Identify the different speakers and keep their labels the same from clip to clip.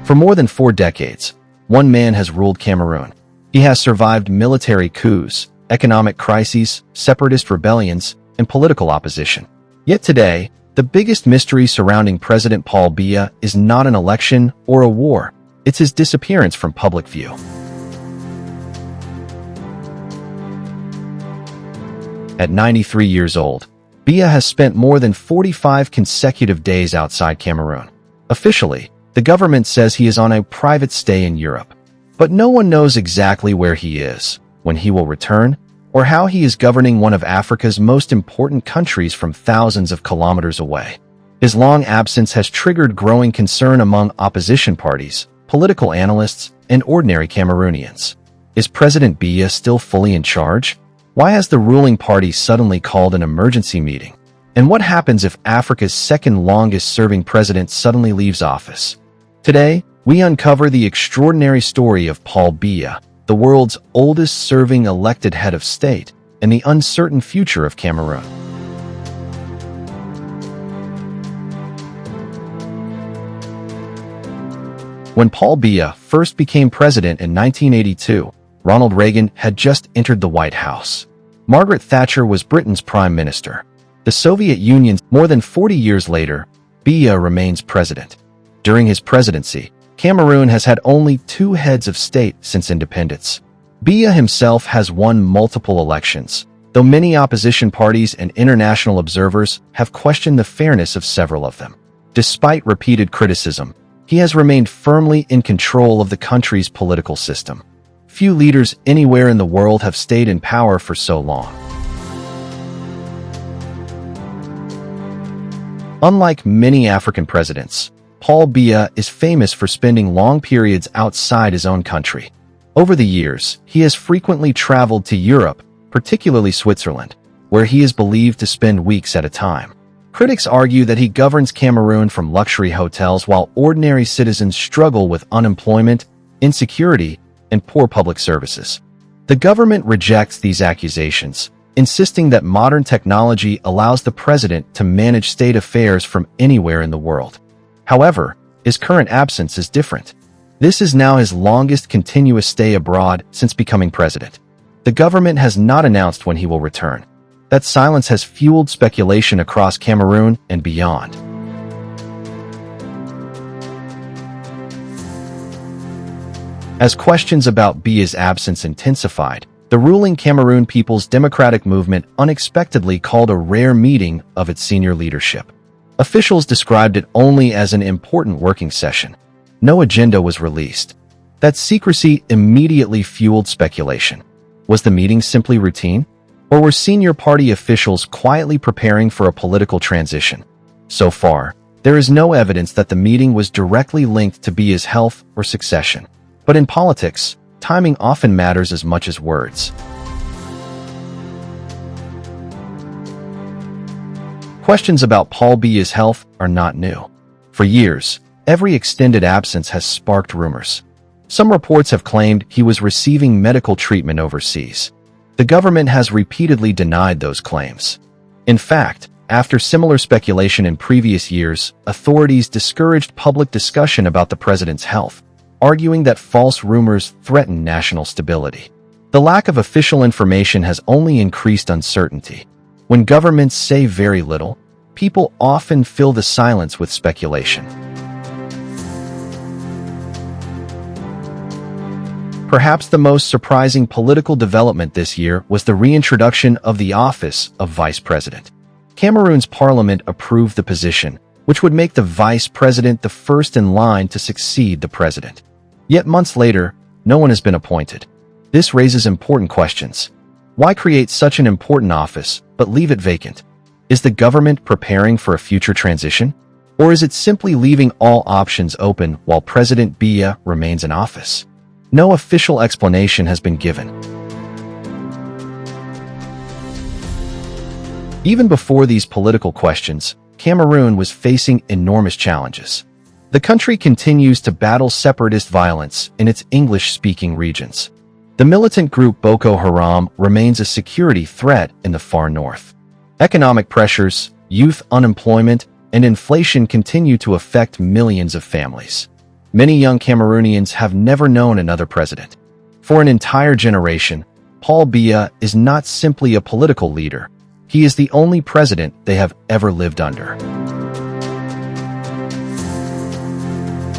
Speaker 1: For more than 4 decades, one man has ruled Cameroon. He has survived military coups, economic crises, separatist rebellions, and political opposition. Yet today, the biggest mystery surrounding President Paul Biya is not an election or a war. It's his disappearance from public view. At 93 years old, Biya has spent more than 45 consecutive days outside Cameroon. Officially, the government says he is on a private stay in Europe. But no one knows exactly where he is, when he will return, or how he is governing one of Africa's most important countries from thousands of kilometers away. His long absence has triggered growing concern among opposition parties, political analysts, and ordinary Cameroonians. Is President Biya still fully in charge? Why has the ruling party suddenly called an emergency meeting? And what happens if Africa's second longest-serving president suddenly leaves office? Today, we uncover the extraordinary story of Paul Biya, the world's oldest-serving elected head of state, and the uncertain future of Cameroon. When Paul Biya first became president in 1982, Ronald Reagan had just entered the White House. Margaret Thatcher was Britain's prime minister. The Soviet Union, more than 40 years later, Biya remains president. During his presidency, Cameroon has had only 2 heads of state since independence. Biya himself has won multiple elections, though many opposition parties and international observers have questioned the fairness of several of them. Despite repeated criticism, he has remained firmly in control of the country's political system. Few leaders anywhere in the world have stayed in power for so long. Unlike many African presidents, Paul Biya is famous for spending long periods outside his own country. Over the years, he has frequently traveled to Europe, particularly Switzerland, where he is believed to spend weeks at a time. Critics argue that he governs Cameroon from luxury hotels while ordinary citizens struggle with unemployment, insecurity, and poor public services. The government rejects these accusations, insisting that modern technology allows the president to manage state affairs from anywhere in the world. However, his current absence is different. This is now his longest continuous stay abroad since becoming president. The government has not announced when he will return. That silence has fueled speculation across Cameroon and beyond. As questions about Biya's absence intensified, the ruling Cameroon People's Democratic Movement unexpectedly called a rare meeting of its senior leadership. Officials described it only as an important working session. No agenda was released. That secrecy immediately fueled speculation. Was the meeting simply routine? Or were senior party officials quietly preparing for a political transition? So far, there is no evidence that the meeting was directly linked to Biya's health or succession. But in politics, timing often matters as much as words. Questions about Paul Biya's health are not new. For years, every extended absence has sparked rumors. Some reports have claimed he was receiving medical treatment overseas. The government has repeatedly denied those claims. In fact, after similar speculation in previous years, authorities discouraged public discussion about the president's health, arguing that false rumors threaten national stability. The lack of official information has only increased uncertainty. When governments say very little, people often fill the silence with speculation. Perhaps the most surprising political development this year was the reintroduction of the office of vice president. Cameroon's parliament approved the position, which would make the vice president the first in line to succeed the president. Yet months later, no one has been appointed. This raises important questions. Why create such an important office, but leave it vacant? Is the government preparing for a future transition? Or is it simply leaving all options open while President Biya remains in office? No official explanation has been given. Even before these political questions, Cameroon was facing enormous challenges. The country continues to battle separatist violence in its English-speaking regions. The militant group Boko Haram remains a security threat in the far north. Economic pressures, youth unemployment, and inflation continue to affect millions of families. Many young Cameroonians have never known another president. For an entire generation, Paul Biya is not simply a political leader. He is the only president they have ever lived under.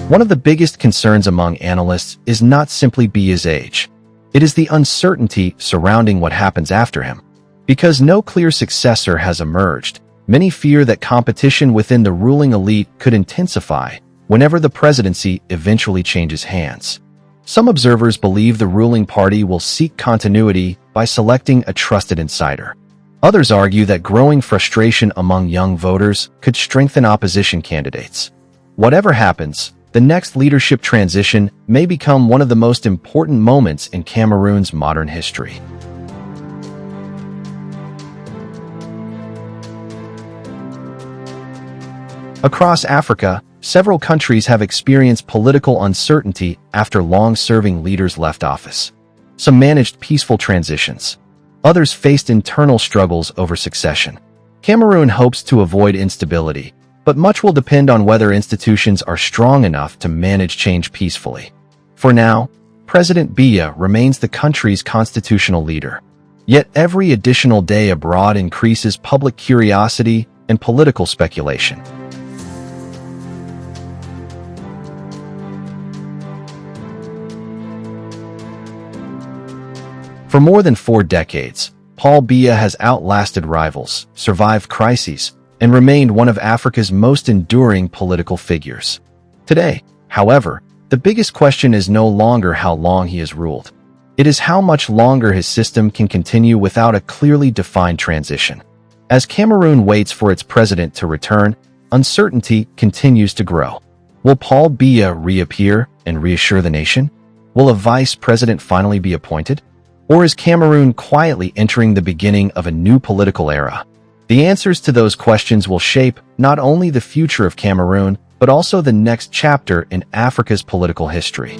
Speaker 1: One of the biggest concerns among analysts is not simply Biya's age. It is the uncertainty surrounding what happens after him. Because no clear successor has emerged, many fear that competition within the ruling elite could intensify whenever the presidency eventually changes hands. Some observers believe the ruling party will seek continuity by selecting a trusted insider. Others argue that growing frustration among young voters could strengthen opposition candidates. Whatever happens, the next leadership transition may become one of the most important moments in Cameroon's modern history. Across Africa, several countries have experienced political uncertainty after long-serving leaders left office. Some managed peaceful transitions. Others faced internal struggles over succession. Cameroon hopes to avoid instability, but much will depend on whether institutions are strong enough to manage change peacefully. For now, President Biya remains the country's constitutional leader. Yet every additional day abroad increases public curiosity and political speculation. For more than 4 decades, Paul Biya has outlasted rivals, survived crises, and remained one of Africa's most enduring political figures. Today, however, the biggest question is no longer how long he has ruled. It is how much longer his system can continue without a clearly defined transition. As Cameroon waits for its president to return, uncertainty continues to grow. Will Paul Biya reappear and reassure the nation? Will a vice president finally be appointed? Or is Cameroon quietly entering the beginning of a new political era? The answers to those questions will shape not only the future of Cameroon, but also the next chapter in Africa's political history.